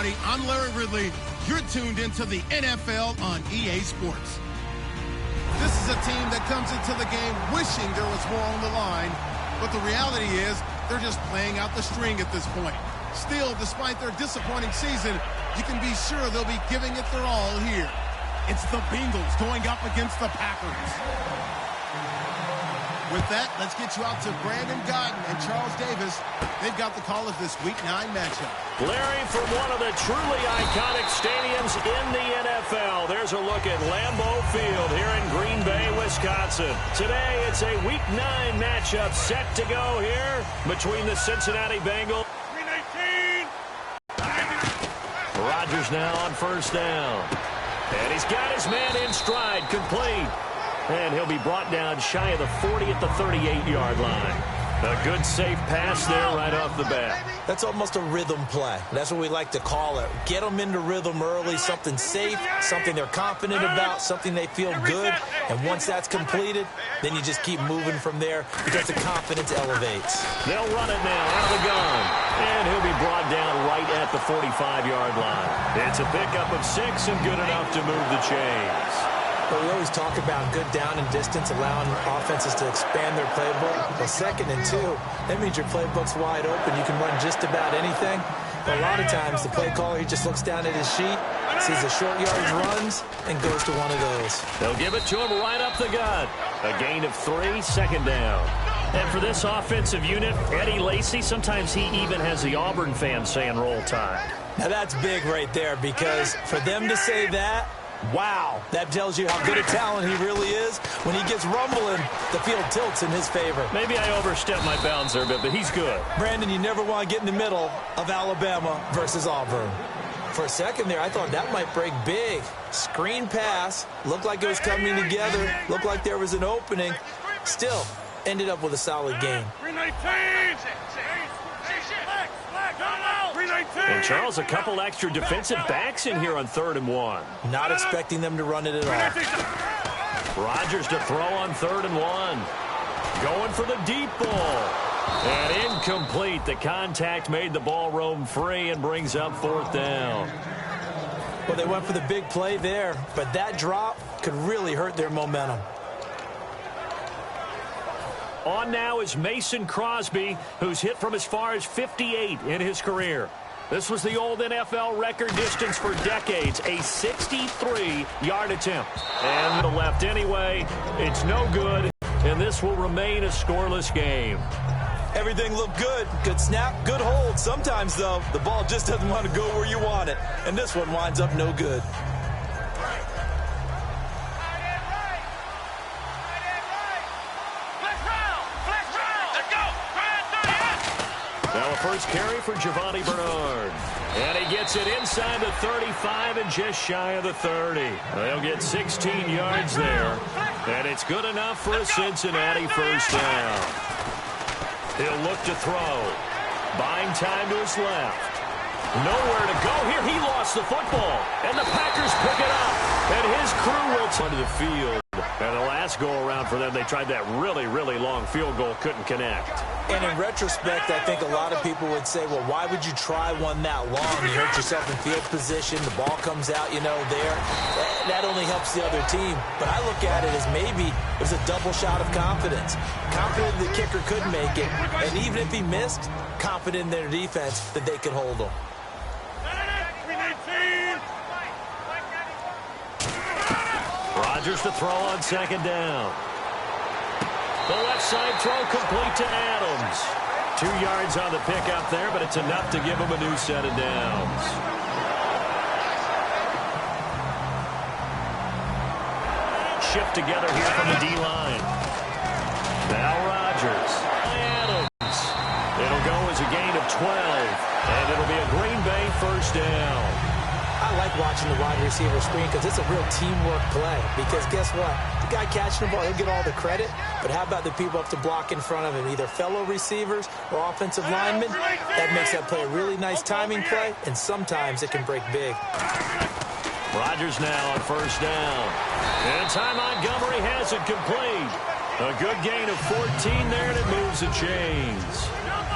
everybody. I'm Larry Ridley. You're tuned into the NFL on EA Sports. This is a team that comes into the game wishing there was more on the line, but the reality is they're just playing out the string at this point. Still, despite their disappointing season, you can be sure they'll be giving it their all here. It's the Bengals going up against the Packers. With that, let's get you out to Brandon Godden and Charles Davis. They've got the call of this Week 9 matchup. Larry, from one of the truly iconic stadiums in the NFL, there's a look at Lambeau Field here in Green Bay, Wisconsin. Today, it's a Week 9 matchup set to go here between the Cincinnati Bengals. 319. Rodgers now on first down. And he's got his man in stride, complete. And he'll be brought down shy of the 40 at the 38-yard line. A good, safe pass there right off the bat. That's almost a rhythm play. That's what we like to call it. Get them into rhythm early, something safe, something they're confident about, something they feel good. And once that's completed, then you just keep moving from there because the confidence elevates. They'll run it now out of the gun. And he'll be brought down right at the 45-yard line. It's a pickup of 6 and good enough to move the chains. But we always talk about good down and distance, allowing offenses to expand their playbook. Well, 2nd and 2, that means your playbook's wide open. You can run just about anything. But a lot of times, the play caller, he just looks down at his sheet, sees the short yardage runs, and goes to one of those. They'll give it to him right up the gut. A gain of 3, 2nd down. And for this offensive unit, Eddie Lacy, sometimes he even has the Auburn fans saying roll tide. Now, that's big right there, because for them to say that, wow, that tells you how good a talent he really is. When he gets rumbling, the field tilts in his favor. Maybe I overstepped my bounds there a bit, but he's good. Brandon, you never want to get in the middle of Alabama versus Auburn. For a second there, I thought that might break big. Screen pass, looked like it was coming together, looked like there was an opening. Still, ended up with a solid game. 319. And Charles, a couple extra defensive backs in here on 3rd and 1. Not expecting them to run it at all. Rodgers to throw on 3rd and 1. Going for the deep ball. And incomplete. The contact made the ball roam free and brings up 4th down. Well, they went for the big play there, but that drop could really hurt their momentum. On now is Mason Crosby, who's hit from as far as 58 in his career. This was the old NFL record distance for decades, a 63-yard attempt. And the left anyway, it's no good, and this will remain a scoreless game. Everything looked good. Good snap, good hold. Sometimes, though, the ball just doesn't want to go where you want it. And this one winds up no good. Now a first carry for Giovanni Bernard. And he gets it inside the 35 and just shy of the 30. They'll get 16 yards there. And it's good enough for a Cincinnati first down. He'll look to throw. Buying time to his left. Nowhere to go here. He lost the football. And the Packers pick it up. And his crew will to the field. And the last go-around for them, they tried that really, really long field goal. Couldn't connect. And in retrospect, I think a lot of people would say, well, why would you try one that long? You hurt yourself in field position. The ball comes out, there. That only helps the other team. But I look at it as maybe it was a double shot of confidence. Confident the kicker could make it. And even if he missed, confident in their defense that they could hold him. Rodgers to throw on 2nd down. The left side throw complete to Adams. 2 yards on the pickup there, but it's enough to give him a new set of downs. Shift together here from the D-line. Now Rodgers. Adams. It'll go as a gain of 12, and it'll be a Green Bay first down. I like watching the wide receiver screen because it's a real teamwork play. Because guess what? The guy catching the ball, he'll get all the credit. But how about the people up to block in front of him, either fellow receivers or offensive linemen? That makes that play a really nice timing play, and sometimes it can break big. Rodgers now on first down. And Ty Montgomery has it complete. A good gain of 14 there, and it moves the chains.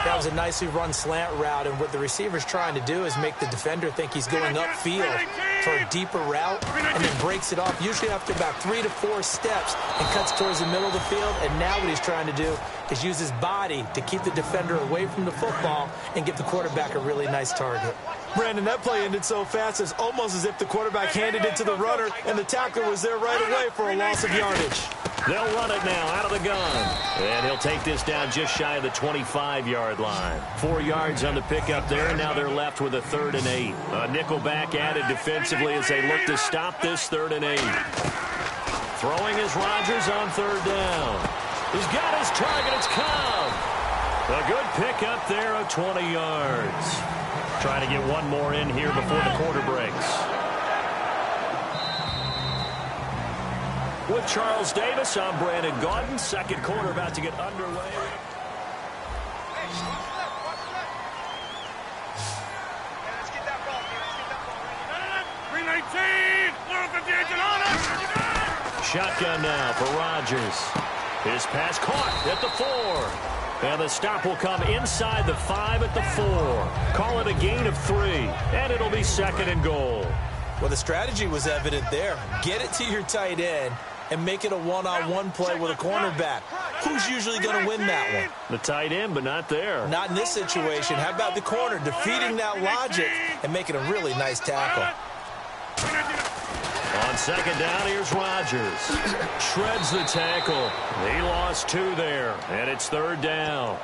That was a nicely run slant route, and what the receiver's trying to do is make the defender think he's going upfield for a deeper route, and then breaks it off, usually after about 3 to 4 steps, and cuts towards the middle of the field. And now what he's trying to do is use his body to keep the defender away from the football and give the quarterback a really nice target. Brandon, that play ended so fast, it's almost as if the quarterback handed it to the runner, and the tackler was there right away for a loss of yardage. They'll run it now out of the gun. And he'll take this down just shy of the 25-yard line. 4 yards on the pickup there, and now they're left with a 3rd and 8. A nickelback added defensively as they look to stop this 3rd and 8. Throwing is Rodgers on 3rd down. He's got his target. It's Cobb. A good pickup there of 20 yards. Trying to get one more in here before the quarter breaks. With Charles Davis, I'm Brandon Gaudin. Second quarter about to get underway. Shotgun now for Rodgers. His pass caught at the 4. And the stop will come inside the 5 at the 4. Call it a gain of 3. And it'll be 2nd and goal. Well, the strategy was evident there. Get it to your tight end and make it a one-on-one play with a cornerback. Who's usually going to win that one? The tight end, but not there. Not in this situation. How about the corner defeating that logic and making a really nice tackle? On 2nd down, here's Rodgers. Shreds the tackle. He lost 2 there, and it's 3rd down.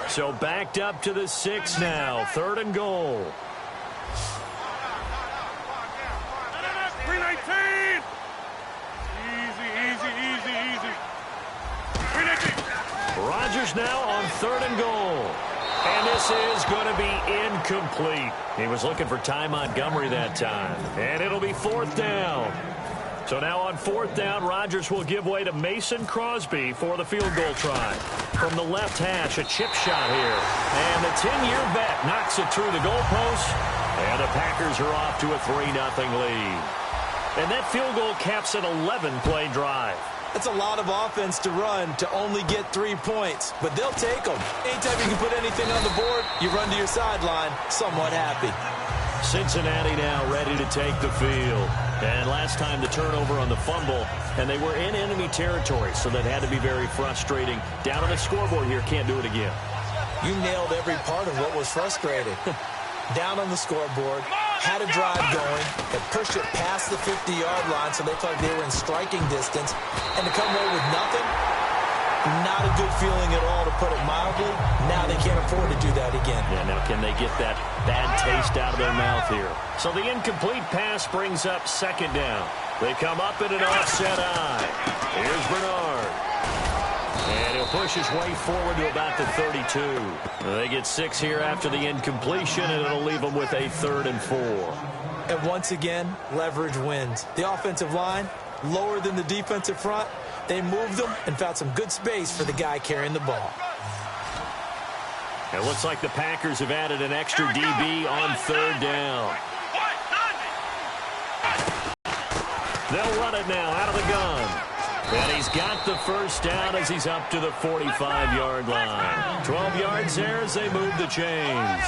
So backed up to the 6 now. 3rd and goal. 319. Easy. Rodgers now on 3rd and goal. And this is going to be incomplete. He was looking for Ty Montgomery that time. And it'll be 4th down. So now on 4th down, Rodgers will give way to Mason Crosby for the field goal try. From the left hash, a chip shot here. And the 10-year vet knocks it through the goalpost. And the Packers are off to a 3-0 lead. And that field goal caps an 11-play drive. That's a lot of offense to run to only get 3 points, but they'll take them. Anytime you can put anything on the board, you run to your sideline somewhat happy. Cincinnati now ready to take the field. And last time the turnover on the fumble, and they were in enemy territory, so that had to be very frustrating. Down on the scoreboard here, can't do it again. You nailed every part of what was frustrating. Down on the scoreboard, had a drive going, had pushed it past the 50-yard line so they thought they were in striking distance, and to come away with nothing, not a good feeling at all, to put it mildly. Now they can't afford to do that again. Yeah, now can they get that bad taste out of their mouth here? So the incomplete pass brings up 2nd down. They come up in an offset eye. Here's Bernard. And he'll push his way forward to about the 32. They get 6 here after the incompletion, and it'll leave them with a 3rd and 4. And once again, leverage wins. The offensive line, lower than the defensive front. They moved them and found some good space for the guy carrying the ball. It looks like the Packers have added an extra DB on 3rd down. They'll run it now out of the gun. And he's got the 1st down as he's up to the 45-yard line. 12 yards there as they move the chains.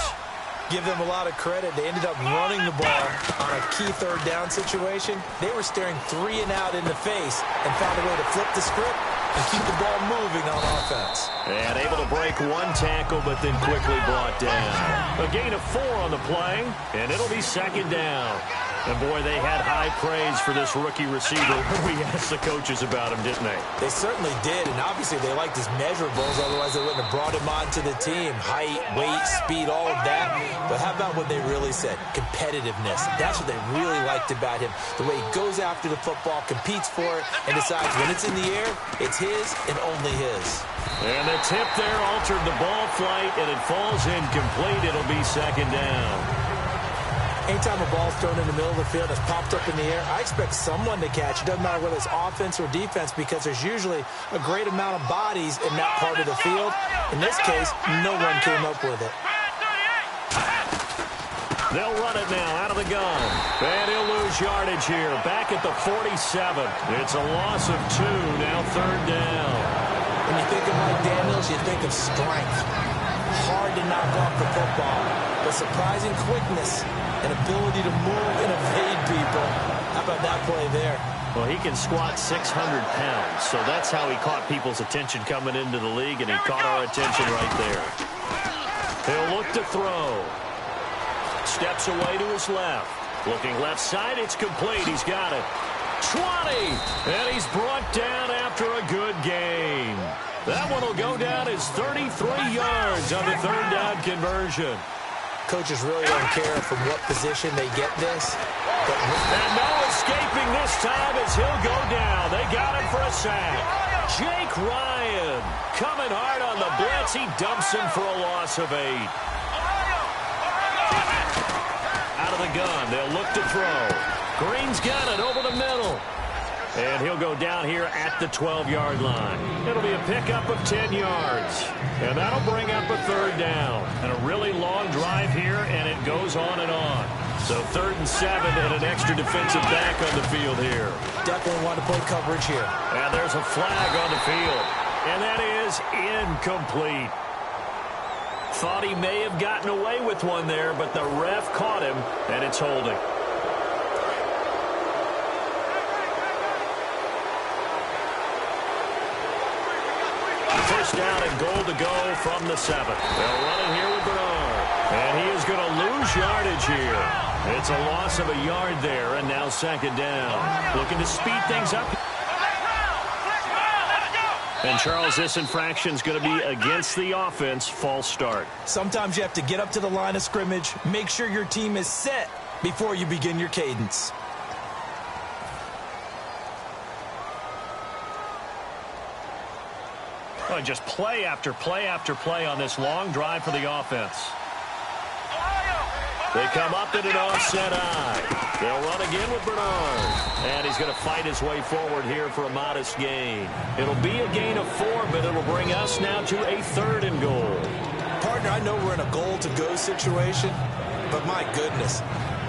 Give them a lot of credit. They ended up running the ball on a key 3rd down situation. They were staring 3 and out in the face and found a way to flip the script and keep the ball moving on offense. And able to break 1 tackle, but then quickly brought down. A gain of 4 on the play, and it'll be 2nd down. And, boy, they had high praise for this rookie receiver. We asked the coaches about him, didn't they? They certainly did, and obviously they liked his measurables. Otherwise, they wouldn't have brought him onto the team. Height, weight, speed, all of that. But how about what they really said? Competitiveness. That's what they really liked about him. The way he goes after the football, competes for it, and decides when it's in the air, it's his and only his. And the tip there altered the ball flight, and it falls incomplete. It'll be 2nd down. Anytime a ball's thrown in the middle of the field that's popped up in the air, I expect someone to catch. It doesn't matter whether it's offense or defense, because there's usually a great amount of bodies in that part of the field. In this case, no one came up with it. They'll run it now out of the gun. And he'll lose lose yardage here. Back at the 47. It's a loss of 2. Now 3rd down. When you think of Mike Daniels, you think of strength. Hard to knock off the football, but surprising quickness and ability to move and evade people. How about that play there? Well, he can squat 600 pounds, so that's how he caught people's attention coming into the league, and he caught our attention right there. He'll look to throw. Steps away to his left. Looking left side, it's complete. He's got it. 20, and he's brought down after a good game. That one will go down as 33 yards on the 3rd down conversion. Coaches really don't care from what position they get this. And no escaping this time as he'll go down. They got him for a sack. Jake Ryan coming hard on the blitz. He dumps him for a loss of 8. Out of the gun, they'll look to throw. Green's got it over the middle. And he'll go down here at the 12-yard line. It'll be a pickup of 10 yards. And that'll bring up a 3rd down. And a really long drive here, and it goes on and on. So 3rd and 7 and an extra defensive back on the field here. Definitely want to play coverage here. And there's a flag on the field. And that is incomplete. Thought he may have gotten away with one there, but the ref caught him, and it's holding. First down and goal to go from the 7. They'll run it here with Bernard. And he is going to lose yardage here. It's a loss of a yard there, and now 2nd down. Looking to speed things up. And, Charles, this infraction's going to be against the offense. False start. Sometimes you have to get up to the line of scrimmage, make sure your team is set before you begin your cadence. Oh, just play after play after play on this long drive for the offense. They come up in an offset eye. They'll run again with Bernard. And he's going to fight his way forward here for a modest gain. It'll be a gain of 4, but it'll bring us now to a 3rd and goal. Partner, I know we're in a goal-to-go situation, but my goodness,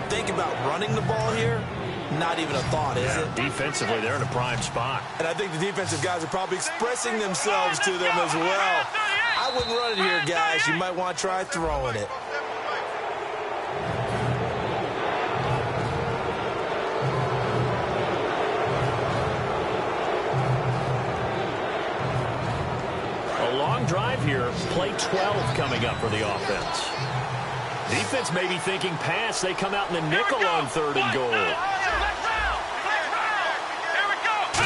think about running the ball here. Not even a thought, is it? Defensively, they're in a prime spot. And I think the defensive guys are probably expressing themselves to them as well. I wouldn't run it here, guys. You might want to try throwing it. A long drive here. Play 12 coming up for the offense. Defense may be thinking pass. They come out in the nickel on 3rd and goal.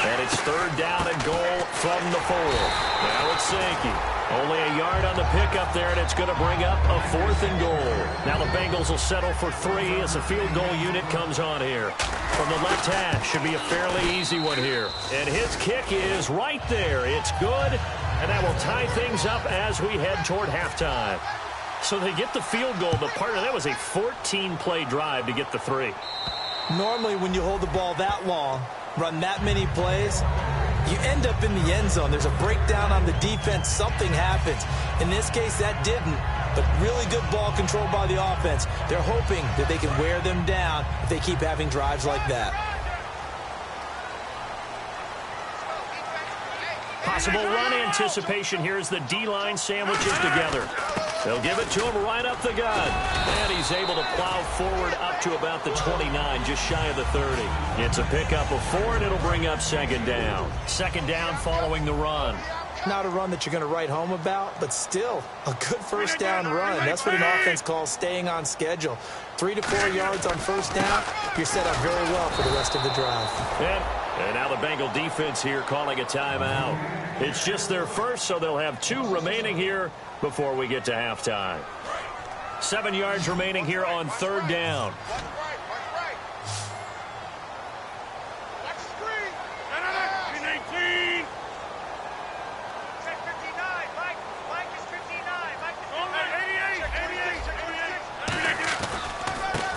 And it's 3rd down and goal from the 4. Now it's Sankey. Only a yard on the pickup there, and it's going to bring up a 4th and goal. Now the Bengals will settle for 3 as the field goal unit comes on here. From the left hash, should be a fairly easy one here. And his kick is right there. It's good, and that will tie things up as we head toward halftime. So they get the field goal, but partner, that was a 14-play drive to get the 3. Normally, when you hold the ball that long, run that many plays, you end up in the end zone. There's a breakdown on the defense. Something happens. In this case, that didn't. But really good ball control by the offense. They're hoping that they can wear them down if they keep having drives like that. Possible run anticipation here as the D-line sandwiches together. They'll give it to him right up the gut. And he's able to plow forward up to about the 29, just shy of the 30. It's a pickup of 4, and it'll bring up 2nd down. 2nd down following the run. Not a run that you're going to write home about, but still a good 1st down run. That's what an offense calls staying on schedule. 3 to 4 yards on 1st down. You're set up very well for the rest of the drive. And now the Bengal defense here calling a timeout. It's just their first, so they'll have 2 remaining here before we get to halftime. 7 yards remaining here on 3rd down.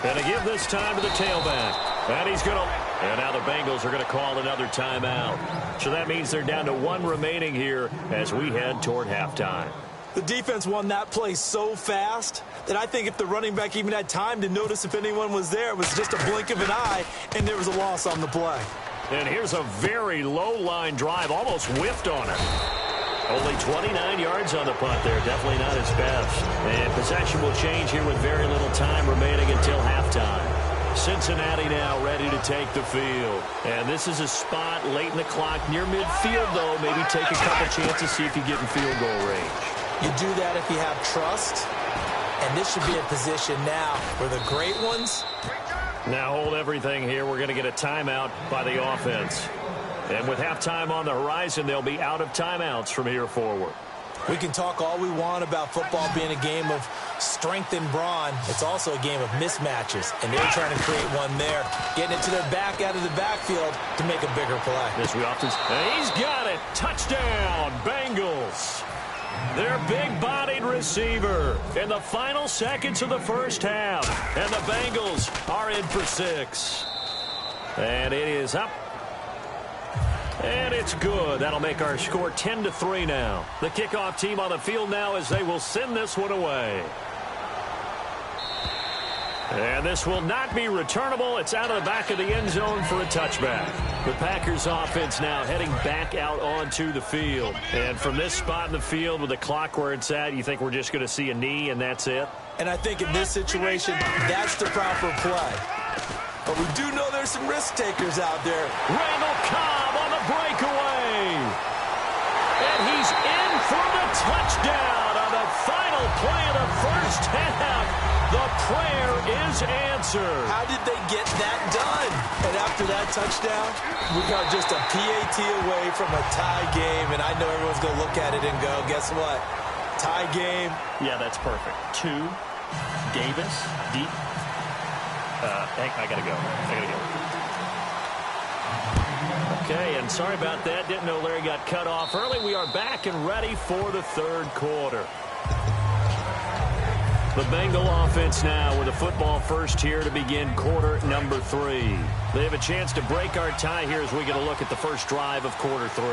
And to give this time to the tailback. And he's going to... And now the Bengals are going to call another timeout. So that means they're down to 1 remaining here as we head toward halftime. The defense won that play so fast that I think if the running back even had time to notice if anyone was there, it was just a blink of an eye, and there was a loss on the play. And here's a very low-line drive, almost whiffed on it. Only 29 yards on the punt there, definitely not his best. And possession will change here with very little time remaining until halftime. Cincinnati now ready to take the field. And this is a spot late in the clock near midfield, though. Maybe take a couple chances, see if you get in field goal range. You do that if you have trust. And this should be a position now where the great ones. Now hold everything here. We're going to get a timeout by the offense. And with halftime on the horizon, they'll be out of timeouts from here forward. We can talk all we want about football being a game of strength and brawn. It's also a game of mismatches, and they're trying to create one there, getting it to their back out of the backfield to make a bigger play. This we often. And he's got it. Touchdown, Bengals. Their big-bodied receiver in the final seconds of the first half. And the Bengals are in for 6. And it is up. And it's good. That'll make our score 10-3 now. The kickoff team on the field now as they will send this one away. And this will not be returnable. It's out of the back of the end zone for a touchback. The Packers offense now heading back out onto the field. And from this spot in the field with the clock where it's at, you think we're just going to see a knee and that's it? And I think in this situation, that's the proper play. But we do know there's some risk takers out there. Randall Cobb on the breakaway. And he's in for the touchdown on the final play of the first half. The prayer is answered. How did they get that done? And after that touchdown, we got just a PAT away from a tie game. And I know everyone's going to look at it and go, guess what? Tie game. Yeah, that's perfect. 2, Davis, deep. I got to go. Okay, and sorry about that. Didn't know Larry got cut off early. We are back and ready for the third quarter. The Bengal offense now with a football first here to begin quarter number 3. They have a chance to break our tie here as we get a look at the first drive of quarter 3.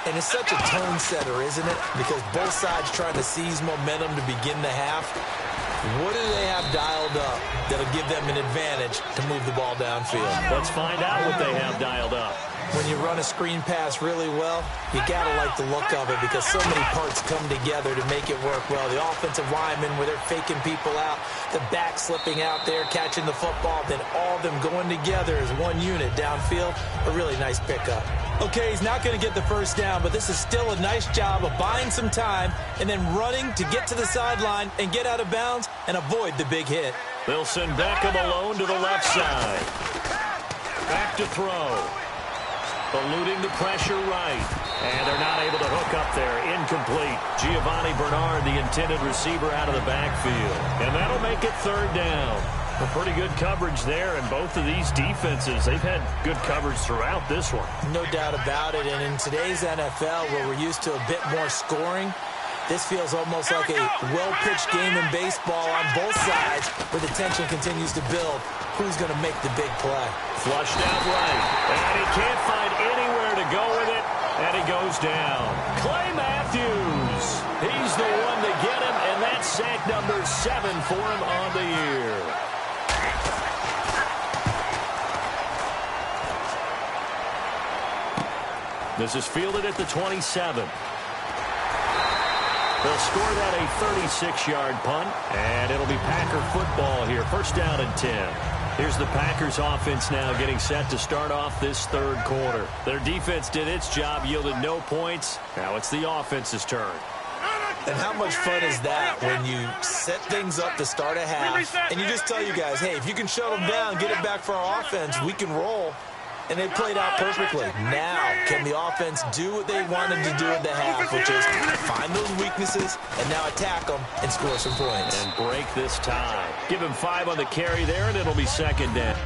And it's such a tone setter, isn't it? Because both sides trying to seize momentum to begin the half. What do they have dialed up that'll give them an advantage to move the ball downfield? Let's find out what they have dialed up. When you run a screen pass really well, you got to like the look of it because so many parts come together to make it work well. The offensive linemen, where they're faking people out, the back slipping out there, catching the football, then all of them going together as one unit downfield. A really nice pickup. Okay, he's not going to get the first down, but this is still a nice job of buying some time and then running to get to the sideline and get out of bounds and avoid the big hit. They'll send Beckham alone to the left side. Back to throw. Eluding the pressure right. And they're not able to hook up there. Incomplete. Giovanni Bernard, the intended receiver, out of the backfield. And that'll make it third down. A pretty good coverage there, and both of these defenses, they've had good coverage throughout this one. No doubt about it, and in today's NFL, where we're used to a bit more scoring, this feels almost like a well-pitched game in baseball on both sides, where the tension continues to build. Who's going to make the big play? Flushed out right, and he can't find anywhere to go with it, and he goes down. Clay Matthews, he's the one to get him, and that's sack number 7 for him on the year. This is fielded at the 27. They'll score that a 36-yard punt, and it'll be Packer football here. First down and 10. Here's the Packers offense now getting set to start off this third quarter. Their defense did its job, yielded no points. Now it's the offense's turn. And how much fun is that when you set things up to start a half, and you just tell you guys, hey, if you can shut them down, get it back for our offense, we can roll. And they played out perfectly. Now, can the offense do what they wanted to do at the half, which is find those weaknesses and now attack them and score some points. And break this tie. Give him 5 on the carry there, and it'll be second down.